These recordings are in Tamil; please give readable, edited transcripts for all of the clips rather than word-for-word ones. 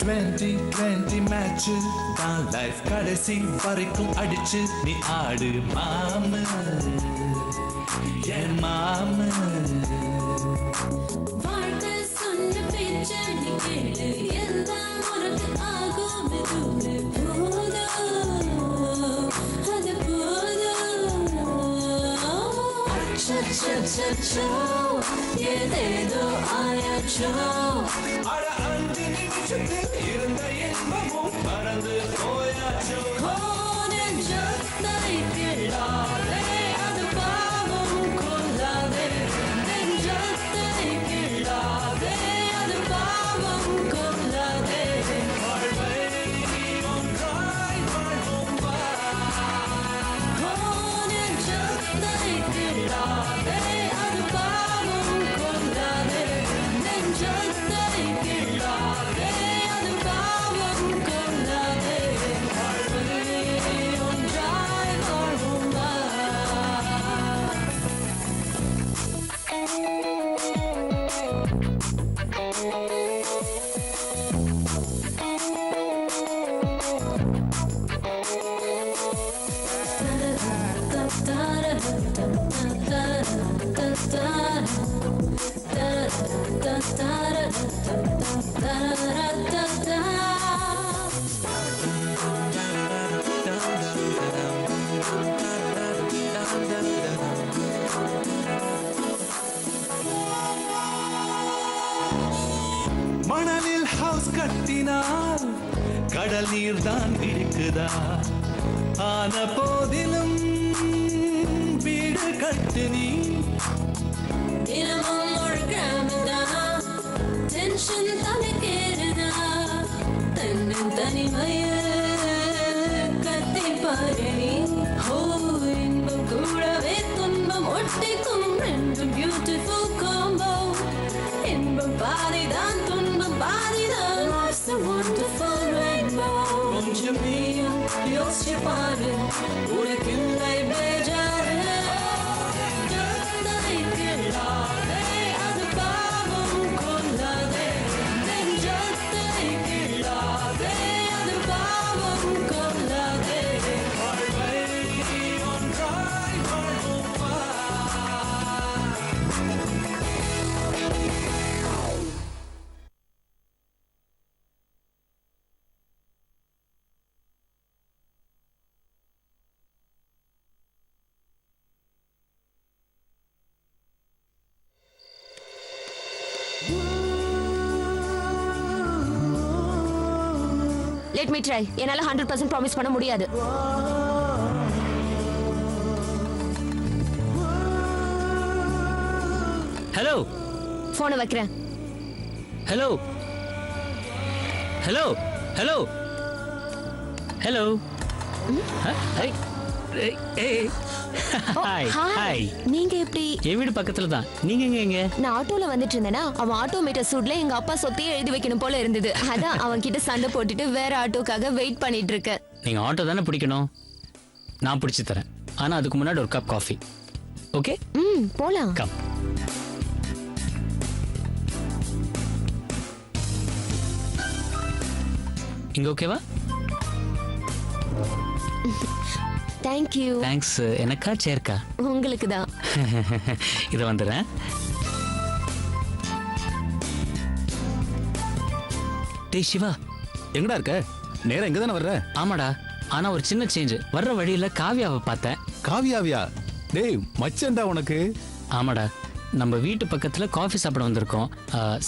2020 மேட்ச் தான் லைஃப் கடைசி வரைக்கும் அடிச்சு நீ ஆடு மாமு என் மாமு. வாழ்க்கை சொன்ன பேச்ச நீ கேளு, எல்லாம் உனக்கு ஆகும். மெதுவே போதும், அது போதும். அச்சச்சச்சோ, ஏதேதோ ஆயாச்சோ. அட 5 நிமிஷத்தில் இருந்த இன்பமும் மறந்து போயாச்சோ. நெஞ்சத்தை கிள்ளாதே, அது பாவம் கொள்ளாதே. நெஞ்சத்தை கிள்ளாதே, அது பாவம் கொள்ளாதே. வாழ்வை ஒன்றாய் வாழ்வோம் வா. நெஞ்சத்தை கிள்ளாதே, அது பாவம் கொள்ளாதே. நெஞ்சத்தை கிள்ளாதே, அது பாவம் கொள்ளாதே. வாழ்வை ஒன்றாய் வாழ்வோம் வா. மணலில் ஹவுஸ் கட்டினால் கடல் நீர் தான் இருக்குதா? ஆன போதிலும் வீடு கட்டு நீ. தினமும் ஒரு கிராமம்தான், டென்ஷன் தலைக்கேறுதா. தன்னன் தனிமைய கத்தி பாரு நீ. ஓ, இன்பம் கூடவே துன்பம் ஒட்டிக்கும், ரெண்டும் பியூட்டிஃபுல் காம்போ. இன்பம் பாதிதான், துன்பம் பாதிதான். Life's a wonderful rainbow. கொஞ்சம் நீயும் யோசிச்சு பாரு, உனக்கில்லை பேஜாரு. நெஞ்சத்தை கிள்ளாதே, அது பாவம் கொள்ளாதே. நெஞ்சத்தை கிள்ளாதே, அது பாவம் கொள்ளாதே. வாழ்வை ஒன்றாய் வாழ்வோம் வா. Let me try. என்னால 100% ப்ராமிஸ் பண்ண முடியாது. ஹலோ போனை வைக்கிறேன். Hello hello hello hello hi hi. நீங்க எப்படி? என் வீடு பக்கத்துல தான். நீங்க எங்க? நான் ஆட்டோல வந்துட்டு இருந்தேனா, அவன் ஆட்டோ மீட்டர் சூட்ல எங்க அப்பா சொத்தையே எழுதி வைக்கணும் போல இருந்தது. அதான் அவன் கிட்ட சண்டை போட்டுட்டு வேற ஆட்டோக்காக வெயிட் பண்ணிட்டு இருக்கேன். நீங்க ஆட்டோ தானே பிடிக்கணும், நான் பிடிச்சி தரேன். ஆனா அதுக்கு முன்னாடி ஒரு கப் காஃபி. ஓகே போலாம். கம். இங்க ஓகேவா? Thank you. தேங்க்ஸ். எனக்கா சேர்க்கா? உங்களுக்கு தான். இதை வந்துடுறேன். டேய் சிவா, எங்கடா இருக்க? நேரா எங்க தானே வர்ற? ஆமாடா. ஆனா ஒரு சின்ன சேஞ்ச். வர்ற வழியில காவியாவை பார்த்தேன். காவியாவியா? டேய் மச்சன்டா உனக்கு. ஆமாடா, நம்ம வீட்டு பக்கத்துல காஃபி சாப்பிட வந்திருக்கோம்.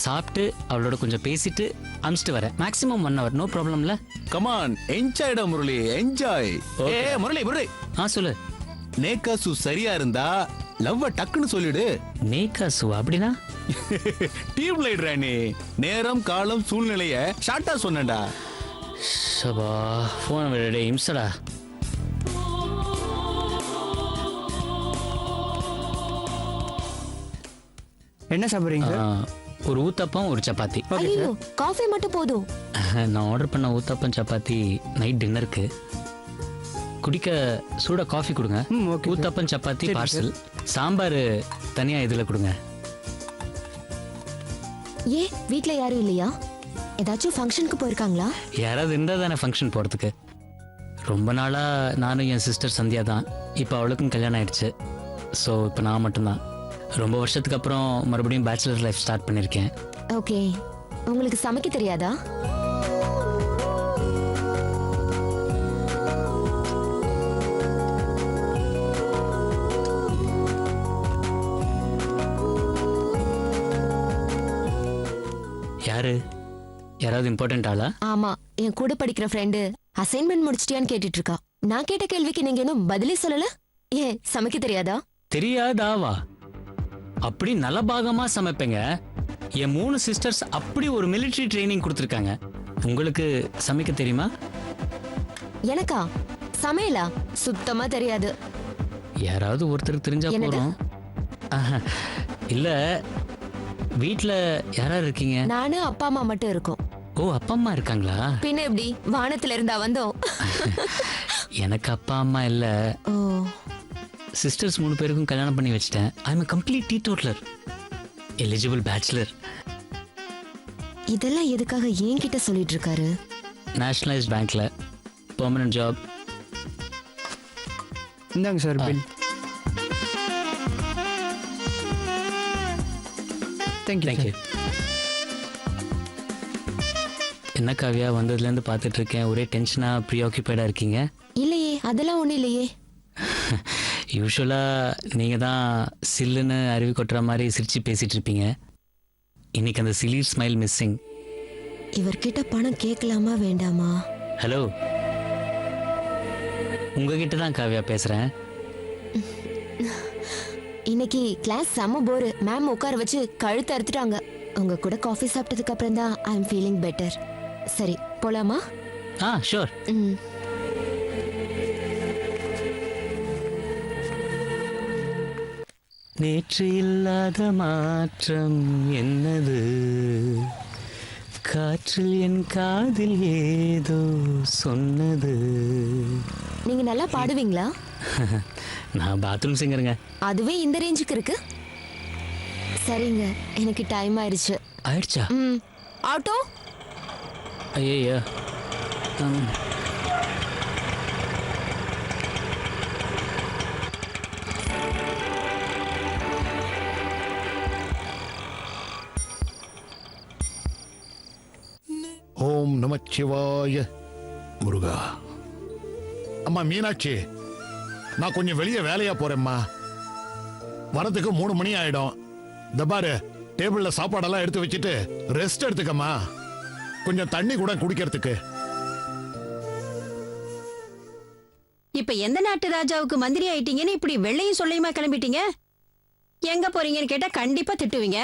சாப்பிட்டு அவளோட கொஞ்சம் பேசிட்டு அமிச்சிட்டு வரேன். Maximum 1 hour. நோ ப்ராப்ளம்ல? கமான், என்ஜாய்டா முரளி, என்ஜாய். ஏ முரளி முரளி, சொல்லு. நேகாசு சரியா இருந்தா லவ்வ டக்குன்னு சொல்லிடு. நேகாசு அப்படின்னா? டீம் லைடரா நீ. நேரம் காலம் சூழ்நிலைய ஷார்ட்டா சொன்னடா. சபா, போன் விட இம்சடா. என்ன சாப்பிடுறீங்க? ஒரு ஊத்தப்பம், ஒரு சப்பாத்தி. ஐயோ, காஃபி மட்டும் போதும். நான் ஆர்டர் பண்ண ஊத்தப்பம் சப்பாத்தி நைட் டின்னருக்கு. குடிக்க சூட காஃபி கொடுங்க. ஊத்தப்பம் சப்பாத்தி பார்சல். சாம்பார் தனியா இதுல கொடுங்க. ஏ, வீட்ல யாரும் இல்லையா? ஏதாச்சும் ஃபங்க்ஷனுக்கு போயிருக்காங்களா? யாராவது இருந்தால் தானே ஃபங்க்ஷன் போகிறதுக்கு. ரொம்ப நாளாக நானும் என் சிஸ்டர் சந்தியா தான். இப்போ அவளுக்கும் கல்யாணம் ஆயிடுச்சு. ஸோ இப்போ நான் மட்டும்தான். ரொம்ப வருஷத்துக்கு அப்புறம் மறுபடியும் பேச்சுலர் லைஃப் ஸ்டார்ட் பண்ணியிருக்கேன். ஓகே, உங்களுக்கு சமைக்க தெரியாதா? யாரு? யாராவது இம்பார்ட்டன்ட் ஆளா? ஆமா, என் கூட படிக்கிற ஃப்ரெண்டு அசைன்மெண்ட் முடிச்சிட்டியான்னு கேட்டுட்டு இருக்கா. நான் கேட்ட கேள்விக்கு நீங்க இன்னும் பதிலே சொல்லல. ஏன் சமைக்க தெரியாதா? தெரியாதாவா? அப்படி நலபாகமா சமைப்பேங்க. என் 3 சிஸ்டர்ஸ் அப்படி ஒரு மிலிட்டரி ட்ரைனிங் கொடுத்துருக்காங்க. உங்களுக்கு சமைக்க தெரியுமா? எனக்கா? சமையலா? சுத்தமா தெரியாது. யாராவது ஒருத்தருக்கு தெரிஞ்சா என்னது? போறோம். ஆஹா, இல்ல வீட்ல யாராரு இருக்கீங்க? நானு அப்பா அம்மா மட்டும் இருக்கோம். ஓ, அப்பா அம்மா இருக்காங்களா? பின்ன எப்படி, வானத்துல இருந்தா வந்தோம்? எனக்கு அப்பா அம்மா இல்ல. ஓ, சிஸ்டர்ஸ் 3 பேருக்கும் கல்யாணம் பண்ணி வச்சிட்டேன். I am a complete teetotaler, eligible bachelor. இதெல்லாம் எதுக்காக என்கிட்ட சொல்லிட்டு இருக்காரு? நேஷனலைஸ்ட் பேங்க்ல பெர்மனன்ட் ஜாப். இந்தாங்க சார் பில். தேங்க்யூ. என்ன காவியா, வந்ததுலேருந்து பார்த்துட்டு இருக்கேன், ஒரே டென்ஷனாக ப்ரீஆக்குபைடாக இருக்கீங்க. இல்லையே, அதெல்லாம் ஒண்ணும் இல்லையே. யூஸ்வலாக நீங்கள் தான் சில்லுன்னு அருவி கொட்டுற மாதிரி சிரிச்சு பேசிகிட்டு இருப்பீங்க. இன்னைக்கு அந்த சிலி ஸ்மைல் மிஸ்ஸிங். இவர்கிட்ட பணம் கேட்கலாமா வேண்டாமா? ஹலோ, உங்ககிட்ட தான் காவியா பேசுகிறேன். இன்னைக்கு கிளாஸ் செம்ம போரு. மேம் உட்கார வச்சு கழுத்து அறுத்துட்டாங்க. உங்க கூட காஃபி சாப்பிட்டதுக்கு அப்புறம் தான் ஐ எம் ஃபீலிங் பெட்டர். சரி, போலாமா? ஷூர். ம். நேற்று இல்லாத மாற்றம் என்னது, காற்றில் என் காதில் ஏதோ சொன்னது. நீங்க நல்லா பாடுவீங்களா? நான் பாத்ரூம் சிங்கருங்க. அதுவே இந்த ரேஞ்சுக்கு இருக்கு. சரிங்க, எனக்கு டைம் ஆயிடுச்சு. ஆயிடுச்சா? ம். ஆட்டோ? ஐயோ. ஓம் நமச்சிவாய. முருகா. அம்மா மீனாட்சி, நான் கொஞ்சம் வெளியே வேலையா போறேம்மா. வரதுக்கு 3 மணி ஆயிடும். இந்த பாரு, டேபிள்ல சாப்பாடெல்லாம் எடுத்து வச்சுட்டு ரெஸ்ட் எடுத்துக்கம்மா. கொஞ்சம் தண்ணி கூட குடிக்கிறதுக்கு. இப்ப எந்த நாட்டு ராஜாவுக்கு மந்திரி ஆயிட்டீங்கன்னு இப்படி வெள்ளையும் சொல்லையுமா கிளம்பிட்டீங்க? எங்க போறீங்கன்னு கேட்டா கண்டிப்பா திட்டுவீங்க.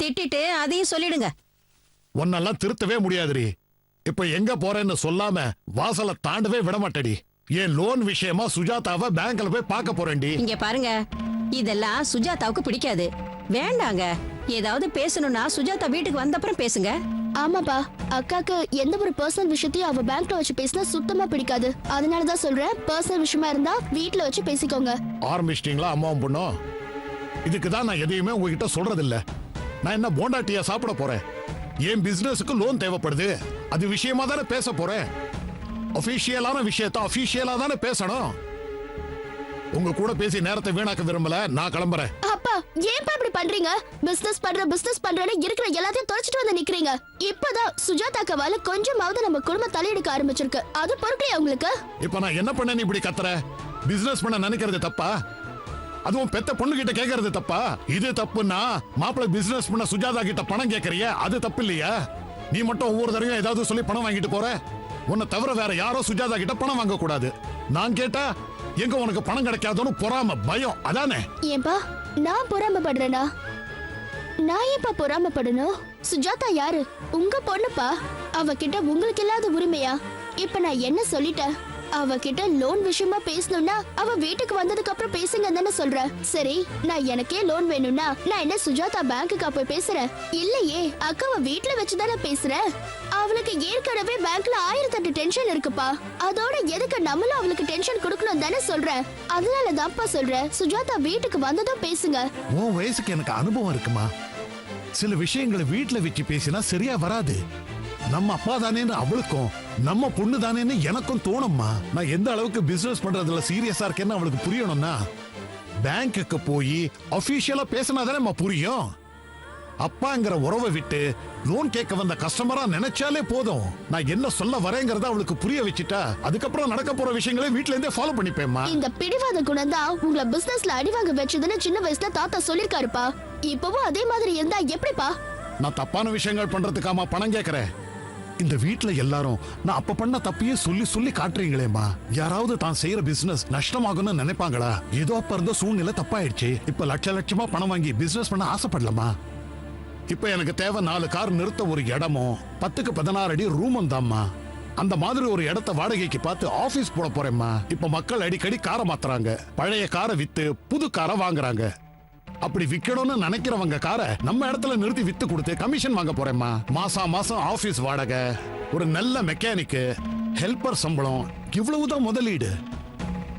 திட்டிட்டு அதையும் சொல்லிடுங்க. உன்னெல்லாம் திருத்தவே முடியாதுடி. இப்ப எங்க போறேன்னு சொல்லாம வாசலை தாண்டவே விட மாட்டேடி. என் லோன் விஷயமா சுஜாதாவை பேங்க்ல போய் பார்க்க போறேன்டி. இங்க பாருங்க, இதெல்லாம் சுஜாதாவுக்கு பிடிக்காது. வேண்டாங்க. ஏதாவது பேசணும்னா சுஜாதா வீட்டுக்கு வந்த அப்புறம் பேசுங்க. ஆமாப்பா, அக்காக்கு எந்த ஒரு பர்சனல் விஷயத்தையும் அவ பேங்க்ல வச்சு பேசினா சுத்தமா பிடிக்காது. அதனாலதான் சொல்றேன், பர்சனல் விஷயமா இருந்தா வீட்ல வச்சு பேசிக்கோங்க. ஆரம்பிச்சிட்டீங்களா அம்மாவும் பொண்ணும்? இதுக்குதான் நான் எதையுமே உங்ககிட்ட சொல்றது இல்ல. நான் என்ன போண்டாட்டியா சாப்பிட போறேன்? என் பிசினஸுக்கு லோன் தேவைப்படுது. அது விஷயமா தானே பேச போறேன். அபிஷியலான விஷயத்த அபிஷியலா தானே பேசணும். உங்க கூட பேசி நேரத்தை வீணாக்க விரும்பல. நான் கிளம்புறேன். அப்பா, ஏன்பா இப்படி பண்றீங்க? பிசினஸ் பண்றேன்னு இருக்கிற எல்லாத்தையும் தொலைச்சிட்டு வந்து நிக்கிறீங்க. இப்பதான் சுஜாதாக்கவால கொஞ்சமாவது நம்ம குடும்பம் தலையெடுக்க ஆரம்பிச்சிருக்கு. அது பொறுக்கலையா உங்களுக்கு? இப்ப நான் என்ன பண்ணேன்னு இப்படி கத்துற? பிசினஸ் பண்ண நினைக்கிறது தப்பா? அதுவும் பெத்த பொண்ணு கிட்ட கேக்குறது தப்பா? இது தப்புன்னா மாப்பிள்ளை பிசினஸ் பண்ண சுஜாதா கிட்ட பணம் கேக்குறிய, அது தப்பு இல்லையா? நீ மட்டும் ஒவ்வொரு தடவையும் ஏதாவது சொல்லி பணம் வாங்கிட்டு போற. உன்னை தவிர வேற யாரோ சுஜாதா கிட்ட பணம் வாங்க கூடாது. நான் கேட்டா எங்க உனக்கு பணம் கிடைக்காதுன்னு பொறாம பயம், அதானே? ஏன்பா நான் பொறாமப்படுறேனா? நான் ஏன்பா பொறாமப்படணும்? சுஜாதா யாரு? உங்க பொண்ணுப்பா. அவகிட்ட உங்களுக்கு இல்லாத உரிமையா? இப்ப நான் என்ன சொல்லிட்டேன்? அவகிட்ட லோன் விஷயமா பேசணும்னா அவ வீட்டுக்கு வந்ததுக்கு அப்புறம் பேசுங்க தானே சொல்ற. சரி, நான் எனக்கே லோன் வேணும்னா நான் என்ன சுஜாதா பேங்க்குக்கு போய் பேசுறேன்? இல்லையே, அக்காவை வீட்டுல வச்சுதானே பேசுறேன். அவளுக்கு ஏற்கனவே பேங்க்ல 1008 டென்ஷன் இருக்குப்பா. அதோட எதுக்கு நம்மளும் அவளுக்கு டென்ஷன் கொடுக்கணும் தானே சொல்றேன். அதனால தான்ப்பா சொல்றேன், சுஜாதா வீட்டுக்கு வந்ததும் பேசுங்க. உன் வயசுக்கு எனக்கு அனுபவம் இருக்குமா. சில விஷயங்களை வீட்டுல வச்சு பேசினா சரியா வராது. நம்ம அப்பா தானேன்னு அவளுக்கும் நம்ம பொண்ணு தானேன்னு எனக்கும் தோணும்மா. நான் எந்த அளவுக்கு பிசினஸ் பண்றதுல சீரியஸா இருக்கேன்னு அவளுக்கு புரியணும்னா பேங்க்குக்கு போய் அபிஷியலா பேசினா தானே புரியும். அப்பாங்கிற உறவை விட்டு லோன் கேட்க வந்த கஸ்டமரா நினைச்சாலே போதும். நான் என்ன சொல்ல வரேங்கிறத அவளுக்கு புரிய வச்சுட்டா அதுக்கப்புறம் நடக்க போற விஷயங்களை வீட்ல இருந்தே ஃபாலோ பண்ணிப்பேம்மா. இந்த பிடிவாத குணம் தான் உங்களை பிசினஸ்ல அடிவாங்க வச்சதுன்னு சின்ன வயசுல தாத்தா சொல்லிருக்காருப்பா. இப்பவும் அதே மாதிரி இருந்தா எப்படிப்பா? நான் தப்பான விஷயங்கள் பண்றதுக்காமா பணம் கேட்கறேன்? இந்த வீட்ல எல்லாரும் நான் அப்ப பண்ண தப்பையே சொல்லி சொல்லி காட்டுறீங்களேம்மா. யாராவது தான் செய்யற பிசினஸ் நஷ்டமாகும்னு நினைப்பாங்களா? ஏதோ அப்ப இருந்த சூழ்நிலை தப்பாயிடுச்சு. இப்ப லட்சமா பணம் வாங்கி பிசினஸ் பண்ண ஆசைப்படலாமா? இப்ப எனக்கு தேவை 4 கார் நிறுத்த ஒரு இடமும் 10க்கு 16 அடி ரூமும் தாம்மா. அந்த மாதிரி ஒரு இடத்த வாடகைக்கு பார்த்து ஆபீஸ் போட போறேம்மா. இப்ப மக்கள் அடிக்கடி காரை மாத்துறாங்க. பழைய காரை வித்து புது காரை வாங்குறாங்க. அப்படி விக்கணும்னு நினைக்கிறவங்க காரை நம்ம இடத்துல நிறுத்தி வித்து கொடுத்து கமிஷன் வாங்க போறேம்மா. மாசம் ஆபீஸ் வாடகை, ஒரு நல்ல மெக்கானிக்கு, ஹெல்பர் சம்பளம், இவ்வளவுதான் முதலீடு.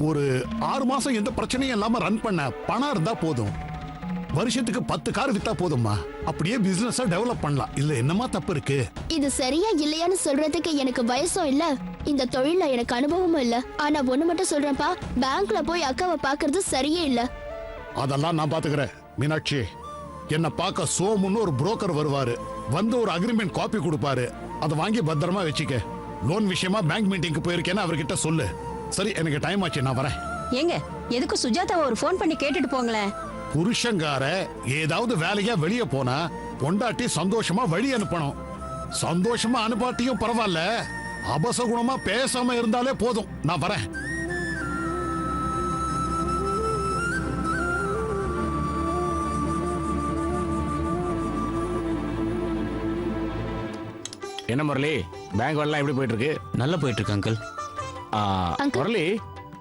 ஒரு 6 மாசம் எந்த பிரச்சனையும் இல்லாம ரன் பண்ண பணம் இருந்தா போதும். வருஷத்துக்கு 10 கார் வித்தா போதும்மா. அப்படியே பிசினஸ் டெவலப் பண்ணலாம். இல்ல என்னமா தப்பு இருக்கு? இது சரியா இல்லையான்னு சொல்றதுக்கு எனக்கு வயசும் இல்ல, இந்த தொழில எனக்கு அனுபவமும் இல்ல. ஆனா ஒண்ணு மட்டும் சொல்றேன்ப்பா, பேங்க்ல போய் அக்காவை பாக்குறது சரியே இல்ல. அதெல்லாம் நான் பாத்துக்கிறேன் மீனாட்சி. என்ன பார்க்க சோமுன்னு ஒரு புரோக்கர் வருவாரு. வந்து ஒரு அக்ரிமெண்ட் காப்பி கொடுப்பாரு. அதை வாங்கி பத்திரமா வச்சுக்க. லோன் விஷயமா பேங்க் மீட்டிங்க்கு போயிருக்கேன்னு அவர்கிட்ட சொல்லு. சரி, எனக்கு டைம் ஆச்சு, நான் வரேன். ஏங்க எதுக்கு சுஜாதாவை ஒரு ஃபோன் பண்ணி கேட்டுட்டு போங்களேன். புருஷங்கார ஏதாவது வேலையா வெளியே போனா பொண்டாட்டி சந்தோஷமா வழி அனுப்பணும். சந்தோஷமா அனுப்பாட்டியும் பரவாயில்ல, அபசகுணமா பேசாம இருந்தாலே போதும். நான் வரேன். என்ன முரளி, பேங்க் வேலை எப்படி போயிட்டு இருக்கு? நல்லா போயிட்டு இருக்கு அங்கிள். முரளி,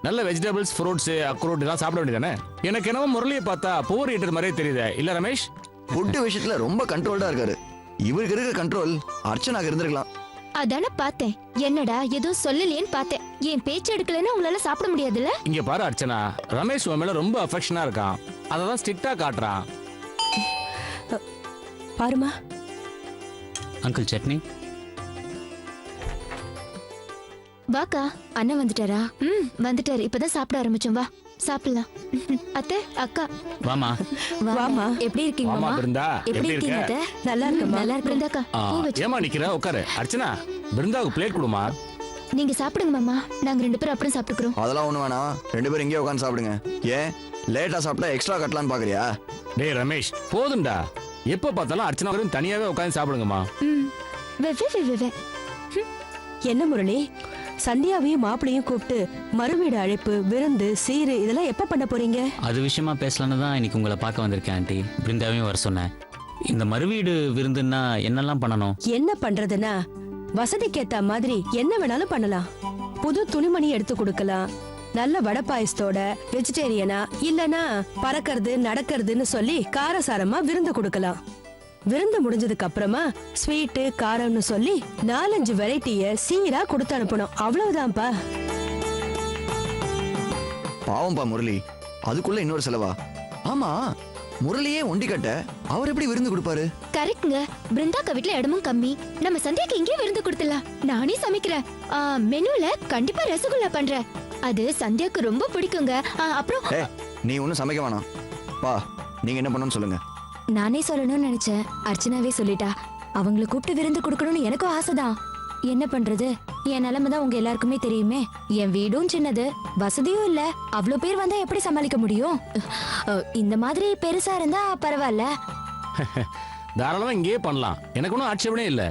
நல்ல வெஜிடபிள்ஸ், ஃப்ரூட்ஸ், அக்ரூட் எல்லாம் சாப்பிட வேண்டியதானே? எனக்கு என்னவோ முரளியை பார்த்தா புவர் ஈட்டர் மாதிரியே தெரியுது. இல்ல ரமேஷ்? ஃபுட் விஷயத்துல ரொம்ப கண்ட்ரோல்டா இருக்காரு. இவருக்கு இருக்க கண்ட்ரோல் அர்ச்சனாக்கு இருந்திருக்கலாம். அதான பார்த்தேன். என்னடா எதுவும் சொல்லலையேன்னு பார்த்தேன். என் பேச்சு எடுக்கலன்னா உங்களால சாப்பிட முடியாதுல்ல? இங்க பாரு அர்ச்சனா, ரமேஷ் உன் மேல ரொம்ப அஃபெக்ஷனா இருக்கான். அததான் ஸ்ட்ரிக்டா காட்டுறான். பாருமா அங்கிள் சட்னி. வாக்கா, அண்ணன் வந்துட்டாரா? வந்துட்டாரு. இப்பதான் சாப்பிட ஆரம்பிச்சோம். வா சாப்பிடலாம். அத்தை, அக்கா வாமா. வாமா. எப்படி இருக்கீங்க மாமா மாமா? பிருந்தா, எப்படி எப்படி இருக்கீங்க இருக்க? அத்தை? நல்லா இருக்கமா. நல்லா இருக்கேன்டாக்கா. பூ வச்சு ஏமா நிக்கிற? உட்காரு. அர்ச்சனா, பிருந்தாவுக்கு பிளேட் கொடுமா. நீங்க சாப்பிடுங்க மாமா. நாங்க 2 பேரும் அப்புறம் சாப்பிட்டுக்கிறோம். அதெல்லாம் ஒண்ணு வேணாம், 2 பேரும் இங்கே உட்காந்து சாப்பிடுங்க. ஏன் லேட்டா சாப்பிட்டா எக்ஸ்ட்ரா கட்டலான்னு பாக்குறியா? டேய் ரமேஷ், போதும்டா. எப்ப பார்த்தாலும் அர்ச்சனா வரும் தனியாவே உட்காந்து சாப்பிடுங்கம்மா. வே. என்ன முரளி, சந்தியாவையும் மாப்பிளையும் கூப்பிட்டு மறுவீடு அழைப்பு, விருந்து, சீரு இதெல்லாம் எப்ப பண்ண போறீங்க? அது விஷயமா பேசலான்னு தான் இன்னைக்கு உங்களை பார்க்க வந்திருக்கேன் ஆண்டி. பிருந்தாவையும் வர சொன்னேன். இந்த மறுவீடு விருந்துன்னா என்னெல்லாம் பண்ணணும்? என்ன பண்றதுன்னா, வசதிக்கு ஏத்த மாதிரி என்ன வேணாலும் பண்ணலாம். புது துணிமணி எடுத்து கொடுக்கலாம். நல்ல வடை பாயசத்தோட வெஜிடேரியனா, இல்லனா பறக்கிறது நடக்கிறதுன்னு சொல்லி காரசாரமா விருந்து கொடுக்கலாம். விருந்து முடிஞ்சதுக்கு அப்புறமா ஸ்வீட்டு, காரம்னு சொல்லி 4-5 வெரைட்டிய சீரா கொடுத்து அனுப்பணும். அவ்வளவுதான்ப்பா. பாவம்பா முரளி, அதுக்குள்ள இன்னொரு செலவா? ஆமா, முரளியே ஒண்டி கட்ட அவர் எப்படி விருந்து கொடுப்பாரு? கரெக்ட்ங்க. பிருந்தாக்கா வீட்ல இடமும் கம்மி. நம்ம சந்தியாக்கு இங்கே விருந்து கொடுத்துடலாம். நானே சமைக்கிறேன். மெனுல கண்டிப்பா ரசகுல்லா பண்றேன். அது சந்தியாக்கு ரொம்ப பிடிக்குங்க. அப்புறம் நீ ஒன்னும் சமைக்க வேணாம். பா, நீங்க என்ன பண்ணணும்னு சொல்லுங்க. நானே சொல்லணும்னு நினைச்சேன், அர்ச்சனாவே சொல்லிட்டா. அவங்களை கூப்பிட்டு விருந்து கொடுக்கணும்னு எனக்கும் ஆசைதான். என்ன பண்றது? என் நிலைமை தான் உங்க எல்லாருக்குமே தெரியுமே. என் வீடும் சின்னது, வசதியும் இல்ல. அவ்வளவு பேர் வந்தா எப்படி சமாளிக்க முடியும்? இந்த மாதிரி பெருசா இருந்தா பரவாயில்ல. தாராளமா இங்கேயே பண்ணலாம். எனக்கு ஒன்றும் ஆட்சேபனே இல்லை.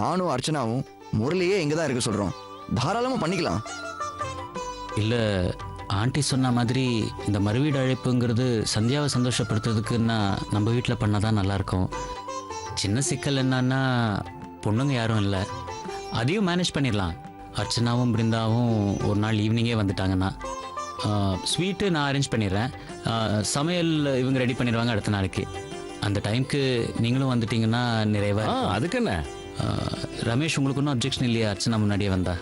நானும் அர்ச்சனாவும் முரளியே இங்கதான் இருக்க சொல்றோம். தாராளமா பண்ணிக்கலாம். இல்லை, ஆண்டி சொன்ன மாதிரி இந்த மறுவீடு அழைப்புங்கிறது சந்தியாவை சந்தோஷப்படுத்துறதுக்குன்னா நம்ம வீட்டில் பண்ணால் தான் நல்லாயிருக்கும். சின்ன சிக்கல் என்னன்னா, பொண்ணுங்க யாரும் இல்லை. அதையும் மேனேஜ் பண்ணிடலாம். அர்ச்சனாவும் பிருந்தாவும் ஒரு நாள் ஈவினிங்கே வந்துட்டாங்கன்னா ஸ்வீட்டு நான் அரேஞ்ச் பண்ணிடுறேன். சமையல் இவங்க ரெடி பண்ணிடுவாங்க அடுத்த நாளைக்கு. அந்த டைமுக்கு நீங்களும் வந்துட்டீங்கன்னா நிறைவாக. அதுக்கு என்ன ரமேஷ், உங்களுக்கு ஒன்றும் அப்ஜெக்ஷன் இல்லையா அர்ச்சனா முன்னாடியே வந்தா?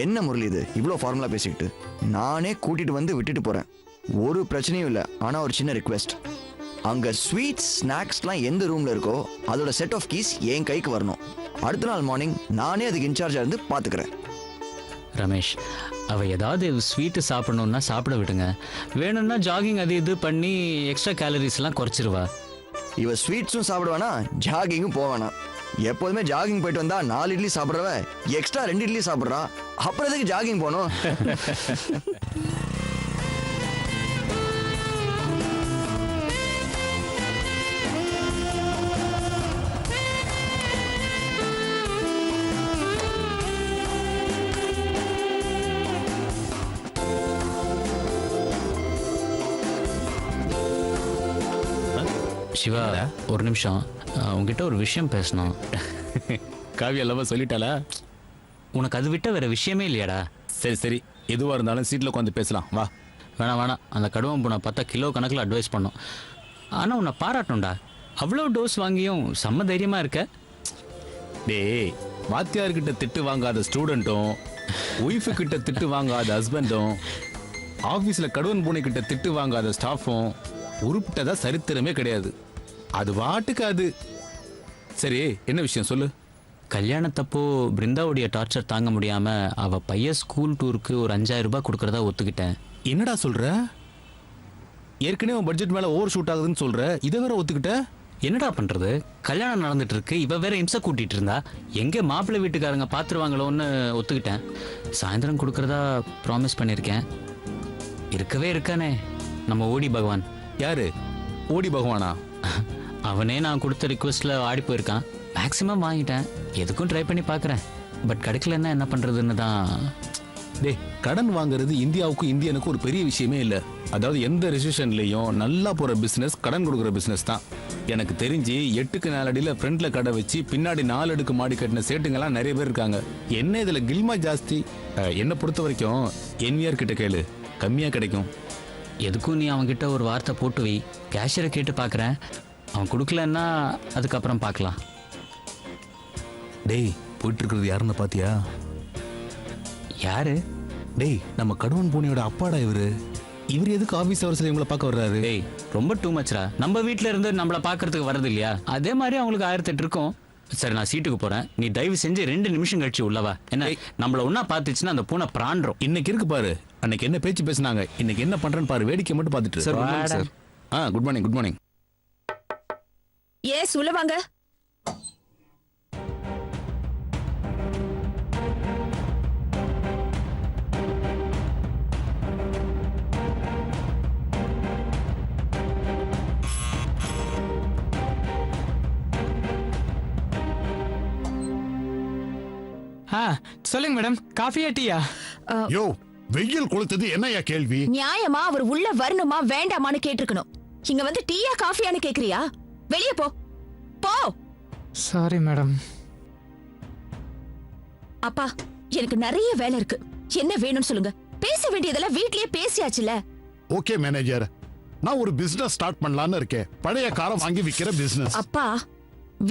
என்ன முரளி இது இவ்வளோ ஃபார்முலா பேசிக்கிட்டு? நானே கூட்டிட்டு வந்து விட்டுட்டு போறேன், ஒரு பிரச்சனையும் இல்லை. ஆனா ஒரு சின்ன ரிக்வெஸ்ட், அங்க ஸ்வீட்ஸ் ஸ்நாக்ஸ்லாம் எந்த ரூம்ல இருக்கோ அதோட செட் ஆஃப் கீஸ் என் கைக்கு வரணும். அடுத்த நாள் மார்னிங் நானே அதுக்கு இன்சார்ஜாக இருந்து பார்த்துக்கிறேன். ரமேஷ், அவள் ஏதாவது ஸ்வீட்டு சாப்பிடணுன்னா சாப்பிட விடுங்க. வேணும்னா ஜாகிங் அது இது பண்ணி எக்ஸ்ட்ரா கேலரிஸ்லாம் குறைச்சிருவா. இவ ஸ்வீட்ஸும் சாப்பிடுவானா, ஜாகிங்கும் போவானா. எப்போதுமே ஜாகிங் போயிட்டு வந்தா 4 இட்லி சாப்பிட்றவ எக்ஸ்ட்ரா 2 இட்லி சாப்பிட்றா. அப்புறம் எதுக்கு ஜாகிங் போகணும்? சிவா, ஒரு நிமிஷம், உங்ககிட்ட ஒரு விஷயம் பேசணும். காவியா லவ் சொல்லிட்டாளா? உனக்கு அது விட்ட வேற விஷயமே இல்லையாடா? சரி சரி, எதுவாக இருந்தாலும் சீட்டில் உட்காந்து பேசலாம் வா. வேணாம், அந்த கடுவம் பூனை பார்த்தா கிலோ கணக்கில் அட்வைஸ் பண்ணோம். ஆனால் உன்னை பாராட்டணும்டா, அவ்வளோ டோஸ் வாங்கியும் செம்ம தைரியமாக இருக்க. டேய், வாத்தியார்கிட்ட திட்டு வாங்காத ஸ்டூடெண்ட்டும், ஒய்ஃபு கிட்ட திட்டு வாங்காத ஹஸ்பண்டும், ஆஃபீஸில் கடுவன் பூனை கிட்ட திட்டு வாங்காத ஸ்டாஃபும் உருப்பிட்டதா சரித்திரமே கிடையாது. அது வாட்டுக்கு அது. சரி, என்ன விஷயம் சொல்லு. கல்யாணத்தப்போ பிருந்தாவுடைய டார்ச்சர் தாங்க முடியாமல் அவள் பையன் ஸ்கூல் டூருக்கு ஒரு 5000 ரூபாய் கொடுக்குறதா ஒத்துக்கிட்டேன். என்னடா சொல்ற? ஏற்கனவே உன் பட்ஜெட் மேலே ஓவர் ஷூட் ஆகுதுன்னு சொல்ற, இதை வேற ஒத்துக்கிட்ட? என்னடா பண்ணுறது, கல்யாணம் நடந்துட்டு இருக்கு, இவ வேற இம்சை கூட்டிகிட்டு இருந்தா. எங்கே மாப்பிள்ளை வீட்டுக்காரங்க பார்த்துருவாங்களோன்னு ஒத்துக்கிட்டேன். சாயந்தரம் கொடுக்குறதா ப்ராமிஸ் பண்ணியிருக்கேன். இருக்கவே இருக்கானே நம்ம ஓடி பகவான். யாரு ஓடி பகவானா? அவனே நான் கொடுத்த ரிக்வெஸ்ட்டில் ஆடி போயிருக்கான். மேக்ஸிமம் வாங்கிட்டேன், எதுக்கும் ட்ரை பண்ணி பார்க்குறேன். பட் கிடைக்கலன்னா என்ன பண்ணுறதுன்னு தான். டே, கடன் வாங்குறது இந்தியாவுக்கும் இந்தியனுக்கும் ஒரு பெரிய விஷயமே இல்லை. அதாவது எந்த ரெசிஷன்லையும் நல்லா போகிற பிஸ்னஸ் கடன் கொடுக்குற பிஸ்னஸ் தான். எனக்கு தெரிஞ்சு 8க்கு 4 அடியில் ஃப்ரண்ட்டில் கடை வச்சு பின்னாடி 4 அடுக்கு மாடி கட்டின சேட்டுங்கெல்லாம் நிறைய பேர் இருக்காங்க. என்ன இதில் கில்மா ஜாஸ்தி. என்னை பொறுத்த வரைக்கும் என்விஆர் கிட்ட கேளு, கம்மியாக கிடைக்கும். எதுக்கும் நீ அவன்கிட்ட ஒரு வார்த்தை போட்டு வை. கேஷியரை கேட்டு பார்க்குறேன், அவன் கொடுக்கலன்னா அதுக்கப்புறம் பார்க்கலாம். டேய், போயிட்டு இருக்கிறது யாருன்னு பாத்தியா? யாரு? டேய், நம்ம கடுவன் பூனையோட அப்பாடா இவரு. இவர் எதுக்கு ஆபீஸ் அவர்ஸில் இவங்களை பார்க்க வர்றாரு? டேய், ரொம்ப டூ மச்ரா. நம்ம வீட்டில் இருந்து நம்மளை பார்க்கறதுக்கு வரது இல்லையா? அதே மாதிரி அவங்களுக்கு 1008 இருக்கும். சரி, நான் சீட்டுக்கு போறேன், நீ தயவு செஞ்சு 2 நிமிஷம் கழிச்சு உள்ளவா. என்ன நம்மள ஒன்னா பார்த்துச்சுன்னா அந்த பூனை பிராண்டுரும். இன்னைக்கு இருக்கு பாரு, அன்னைக்கு என்ன பேச்சு பேசினாங்க, இன்னைக்கு என்ன பண்றேன்னு பாரு. வேடிக்கை மட்டும் பார்த்துட்டு. Sir, good morning sir. Good morning. Good morning. Yes உள்ள வாங்க. சொல்லுங்க மேடம், காஃபியா டீயா? யோ, வெயில் கொளுத்தது என்னையா கேள்வி? நியாயமா அவர் உள்ள வரணுமா வேண்டாமான்னு கேட்டிருக்கணும். இங்க வந்து டீயா காஃபியான்னு கேக்குறியா? வெளியே போ போ. Sorry madam. அப்பா, எனக்கு நிறைய வேலை இருக்கு. என்ன வேணும்னு சொல்லுங்க. பேச வேண்டியதெல்லாம் வீட்லயே பேசியாச்சுல. ஓகே மேனேஜர், நான் ஒரு பிசினஸ் ஸ்டார்ட் பண்ணலான்னு இருக்கேன். பழைய காரம் வாங்கி விக்கிற பிசினஸ். அப்பா,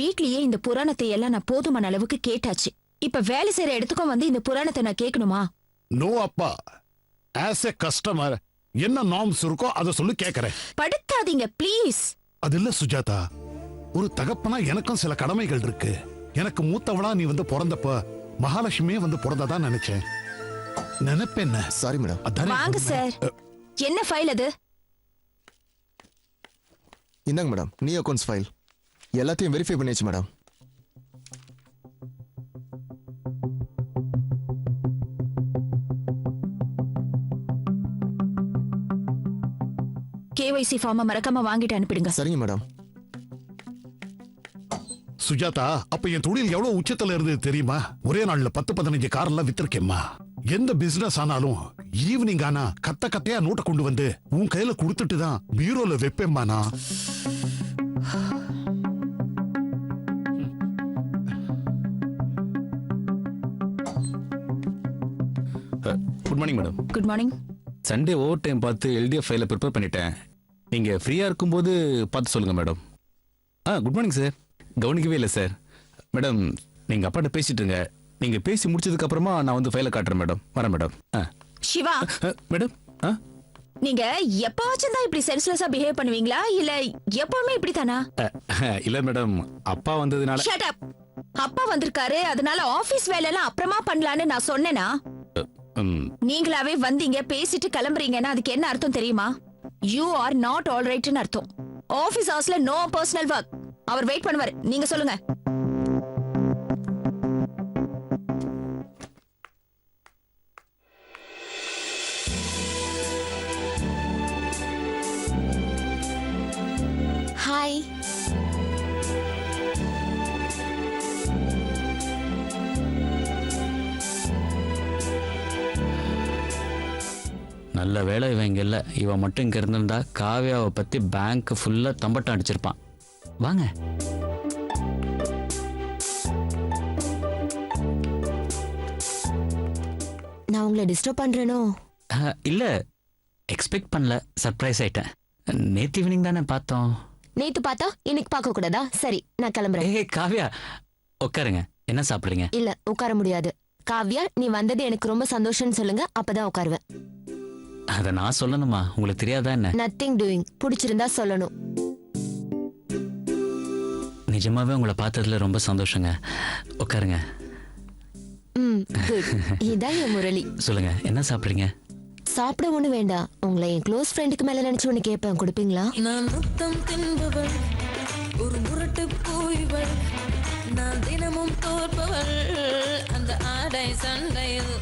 வீட்லயே இந்த புராணத்தை எல்லாம் நான் போதுமான அளவுக்கு கேட்டாச்சு. இப்ப வேலை செய்யற இடத்துக்கும் வந்து இந்த புராணத்தை நான் கேட்கணுமா? நோ அப்பா, ஆஸ் எ கஸ்டமர் என்ன நார்ம்ஸ் இருக்கோ அதை சொல்லி கேக்குறேன். படுத்தாதீங்க ப்ளீஸ். அது இல்ல சுஜாதா, ஒரு தகப்பனா எனக்கும் சில கடமைகள் இருக்கு. எனக்கு மூத்தவளா நீ வந்து பிறந்தப்ப மகாலட்சுமியே வந்து பிறந்ததான் நினைச்சேன். நினைப்பேன். Sorry madam. வாங்க சார். என்ன ஃபைல் அது? இந்தாங்க மேடம், நீ அக்கௌண்ட்ஸ் ஃபைல் எல்லாத்தையும் வெரிஃபை பண்ணியாச்சு மேடம். KYC ஃபார்மை மறக்காம வாங்கிட்டு அனுப்பிடுங்க. சரிங்க மேடம். சுஜாதா, அப்ப என் தொழில் எவ்வளவு உச்சத்துல இருந்தது தெரியுமா? ஒரே நாள்ல 10-15 காரெல்லாம் வித்திருக்கேம்மா. எந்த பிசினஸ் ஆனாலும் ஈவினிங் ஆனா கத்தையா நோட்டை கொண்டு வந்து உன் கையில கொடுத்துட்டு தான் பீரோல வைப்பேம்மா நான். Good morning madam. Good morning. Sunday over time பார்த்து LDF ஃபைலை ப்ரிப்பேர் பண்ணிட்டேன். நீங்க ஃப்ரீயா இருக்கும்போது பார்த்து சொல்லுங்க மேடம். Good morning sir. கவனிக்கவே இல்லை சார். மேடம், நீங்க அப்பாட்ட பேசிட்டு இருங்க. நீங்க பேசி முடிச்சதுக்கு அப்புறமா நான் வந்து ஃபைலை காட்டுறேன் மேடம். வரேன் மேடம். சிவா, மேடம், நீங்க எப்பவாச்சும் தான் இப்படி சென்ஸ்லெஸ்ஸா பிஹேவ் பண்ணுவீங்களா இல்ல எப்பவுமே இப்படி தானா? இல்ல மேடம், அப்பா வந்ததுனால. Shut up. அப்பா வந்திருக்காரு, அதனால ஆபீஸ் வேலையெல்லாம் அப்புறமா பண்ணலான்னு நான் சொன்னேனா? நீங்களாவே வந்தீங்க, பேசிட்டு கிளம்புறீங்கன்னா அதுக்கு என்ன அர்த்தம் தெரியுமா? யூ ஆர் நாட் ஆல் ரைட்னு அர்த்தம். ஆபீஸ் ஹவர்ஸ்ல நோ பர்சனல் ஒர்க். அவர் வெயிட் பண்ணுவாரு, நீங்க சொல்லுங்க. ஹாய். நல்ல வேலை இவன் இங்கே இல்லை. இவன் மட்டும் இங்கே இருந்திருந்தா காவியாவை பற்றி பேங்க் ஃபுல்லாக தம்பட்டம் அடிச்சிருப்பான். வாங்க. நான் உங்களை டிஸ்டர்ப் பண்றேனோ? இல்லை, எக்ஸ்பெக்ட் பண்ணல, சர்ப்ரைஸ் ஆயிட்டேன். நேற்று ஈவினிங் தானே பார்த்தோம். நேத்து பார்த்தா இன்னைக்கு பார்க்க கூடாதா? சரி, நான் கிளம்புறேன். ஏ காவியா, உட்காருங்க. என்ன சாப்பிட்றீங்க? இல்ல, உட்கார முடியாது. காவ்யா, நீ வந்தது எனக்கு ரொம்ப சந்தோஷம்னு சொல்லுங்க, அப்பதான் உட்காருவேன். அதை நான் சொல்லணுமா? உங்களுக்கு தெரியாதா என்ன? Nothing doing. பிடிச்சிருந்தா சொல்லணும். நிஜமாவே உங்களை பார்த்ததுல ரொம்ப சந்தோஷங்க. உட்காருங்க. குட். இதான் என் முரளி. சொல்லுங்க, என்ன சாப்பிட்றீங்க? சாப்பிட ஒண்ணு வேண்டாம். உங்களை என் க்ளோஸ் ஃப்ரெண்டுக்கு மேல நினைச்சு ஒண்ணு கேட்பேன், கொடுப்பீங்களா? நான் முத்தம் தின்பவள், ஒரு முரட்டு போய்வள், நான் தினமும் தோற்பவள், அந்த ஆடை சண்டையில்